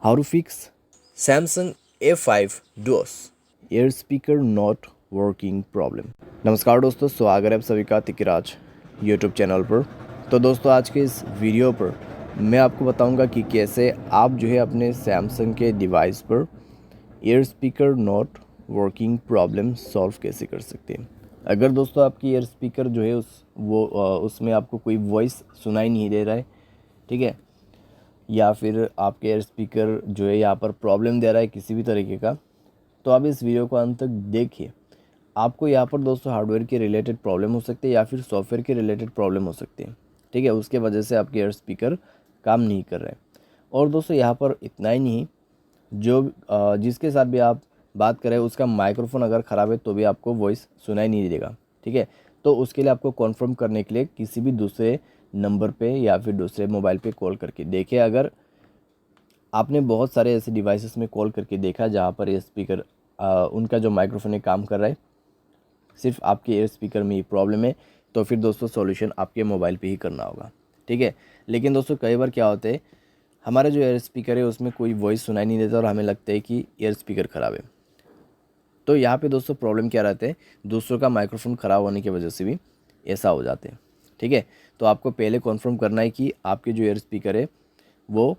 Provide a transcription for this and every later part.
How to fix Samsung A5 Duos। Air speaker not working problem. नमस्कार दोस्तों, स्वागत है आप सभी का तिकराज यूट्यूब चैनल पर। तो दोस्तों, आज के इस वीडियो पर मैं आपको बताऊंगा कि कैसे आप जो है अपने सैमसंग के डिवाइस पर air speaker not working problem solve कैसे कर सकते हैं। अगर दोस्तों आपकी एयर स्पीकर जो है उसमें आपको कोई वॉइस सुनाई नहीं दे रहा है, ठीक है, या फिर आपके एयर स्पीकर जो है यहाँ पर प्रॉब्लम दे रहा है किसी भी तरीके का, तो आप इस वीडियो को अंत तक देखिए। आपको यहाँ पर दोस्तों हार्डवेयर के रिलेटेड प्रॉब्लम हो सकती है या फिर सॉफ्टवेयर के रिलेटेड प्रॉब्लम हो सकती है, ठीक है। उसके वजह से आपके एयर स्पीकर काम नहीं कर रहे हैं। और दोस्तों यहाँ पर इतना ही नहीं, जिसके साथ भी आप बात करें उसका माइक्रोफोन अगर ख़राब है तो भी आपको वॉइस सुनाई नहीं देगा, ठीक है। तो उसके लिए आपको कॉन्फर्म करने के लिए किसी भी दूसरे नंबर पे या फिर दूसरे मोबाइल पे कॉल करके देखिए। अगर आपने बहुत सारे ऐसे डिवाइसेस में कॉल करके देखा जहाँ पर ये स्पीकर उनका जो माइक्रोफोन है काम कर रहा है, सिर्फ आपके एयर स्पीकर में ही प्रॉब्लम है, तो फिर दोस्तों सॉल्यूशन आपके मोबाइल पे ही करना होगा, ठीक है। लेकिन दोस्तों कई बार क्या होता है, हमारा जो एयर स्पीकर है उसमें कोई वॉइस सुनाई नहीं देता और हमें लगता है कि एयर स्पीकर ख़राब है। तो यहाँ पे दोस्तों प्रॉब्लम क्या रहता है, दूसरों का माइक्रोफोन ख़राब होने की वजह से भी ऐसा हो जाते हैं, ठीक है। तो आपको पहले कन्फर्म करना है कि आपके जो एयर स्पीकर है वो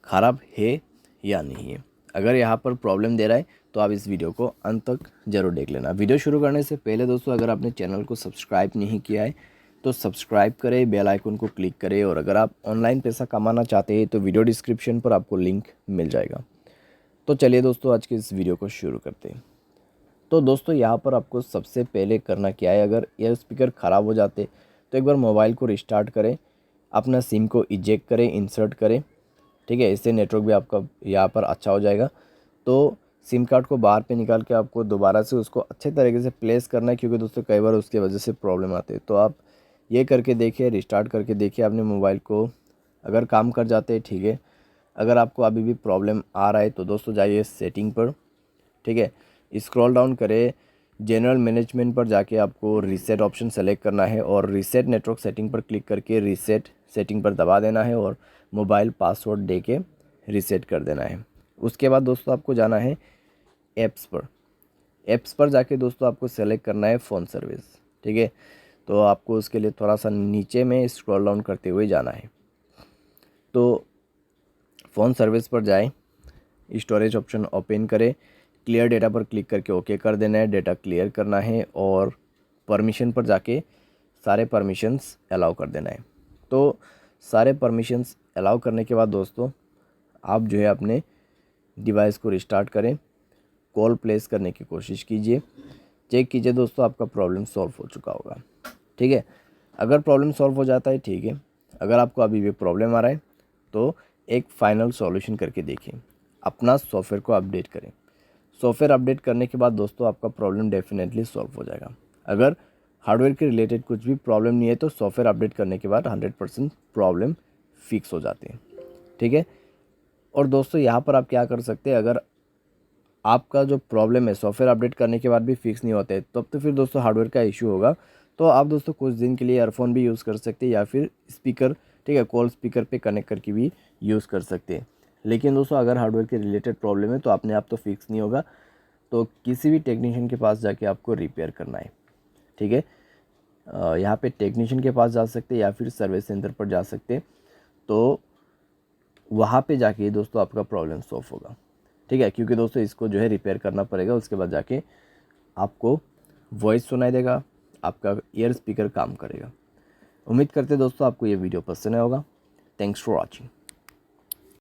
ख़राब है या नहीं है। अगर यहाँ पर प्रॉब्लम दे रहा है तो आप इस वीडियो को अंत तक ज़रूर देख लेना। वीडियो शुरू करने से पहले दोस्तों, अगर आपने चैनल को सब्सक्राइब नहीं किया है तो सब्सक्राइब करें, बेल आइकन को क्लिक करें। और अगर आप ऑनलाइन पैसा कमाना चाहते हैं तो वीडियो डिस्क्रिप्शन पर आपको लिंक मिल जाएगा। तो चलिए दोस्तों, आज के इस वीडियो को शुरू करते हैं। तो दोस्तों यहाँ पर आपको सबसे पहले करना क्या है, अगर एयर स्पीकर ख़राब हो जाते तो एक बार मोबाइल को रिस्टार्ट करें, अपना सिम को इजेक्ट करें, इंसर्ट करें, ठीक है। इससे नेटवर्क भी आपका यहाँ पर अच्छा हो जाएगा। तो सिम कार्ड को बाहर पे निकाल के आपको दोबारा से उसको अच्छे तरीके से प्लेस करना है, क्योंकि दोस्तों कई बार उसकी वजह से प्रॉब्लम आती है। तो आप ये करके देखिए, रिस्टार्ट करके देखिए अपने मोबाइल को। अगर काम कर जाते हैं, ठीक है। अगर आपको अभी भी प्रॉब्लम आ रहा है तो दोस्तों जाइए सेटिंग पर, ठीक है। स्क्रॉल डाउन करें, जनरल मैनेजमेंट पर जाके आपको रीसेट ऑप्शन सेलेक्ट करना है और रीसेट नेटवर्क सेटिंग पर क्लिक करके रीसेट सेटिंग पर दबा देना है और मोबाइल पासवर्ड दे के रीसेट कर देना है। उसके बाद दोस्तों आपको जाना है ऐप्स पर। ऐप्स पर जाके दोस्तों आपको सेलेक्ट करना है फ़ोन सर्विस, ठीक है। तो आपको उसके लिए थोड़ा सा नीचे में स्क्रॉल डाउन करते हुए जाना है। तो फ़ोन सर्विस पर जाएं, स्टोरेज ऑप्शन ओपन करें, क्लियर डेटा पर क्लिक करके ओके कर देना है, डेटा क्लियर करना है और परमिशन पर जाके सारे परमिशंस अलाउ कर देना है। तो सारे परमिशंस अलाउ करने के बाद दोस्तों आप जो है अपने डिवाइस को रिस्टार्ट करें, कॉल प्लेस करने की कोशिश कीजिए, चेक कीजिए दोस्तों आपका प्रॉब्लम सॉल्व हो चुका होगा, ठीक है। अगर प्रॉब्लम सॉल्व हो जाता है, ठीक है। अगर आपको अभी भी प्रॉब्लम आ रहा है तो एक फाइनल सॉल्यूशन करके देखिए, अपना सॉफ्टवेयर को अपडेट करें। सॉफ्टवेयर अपडेट करने के बाद दोस्तों आपका प्रॉब्लम डेफिनेटली सॉल्व हो जाएगा। अगर हार्डवेयर के रिलेटेड कुछ भी प्रॉब्लम नहीं है तो सॉफ्टवेयर अपडेट करने के बाद 100% प्रॉब्लम फिक्स हो जाती है, ठीक है। और दोस्तों यहाँ पर आप क्या कर सकते हैं, अगर आपका जो प्रॉब्लम है सॉफ्टवेयर अपडेट करने के बाद भी फिक्स नहीं होते तब तो फिर दोस्तों हार्डवेयर का इशू होगा। तो आप दोस्तों कुछ दिन के लिए ईयरफोन भी यूज़ कर सकते हैं या फिर स्पीकर, ठीक है, कॉल स्पीकर पे कनेक्ट करके भी यूज़ कर सकते हैं। लेकिन दोस्तों अगर हार्डवेयर के रिलेटेड प्रॉब्लम है तो अपने आप तो फिक्स नहीं होगा, तो किसी भी टेक्नीशियन के पास जाके आपको रिपेयर करना है, ठीक है। यहाँ पे टेक्नीशियन के पास जा सकते हैं या फिर सर्विस सेंटर पर जा सकते हैं। तो वहाँ पे जाके दोस्तों आपका प्रॉब्लम सॉल्व होगा, ठीक है। क्योंकि दोस्तों इसको जो है रिपेयर करना पड़ेगा, उसके बाद जाके आपको वॉइस सुनाई देगा, आपका ईयर स्पीकर काम करेगा। उम्मीद करते दोस्तों आपको ये वीडियो पसंद आया होगा। Thanks for watching.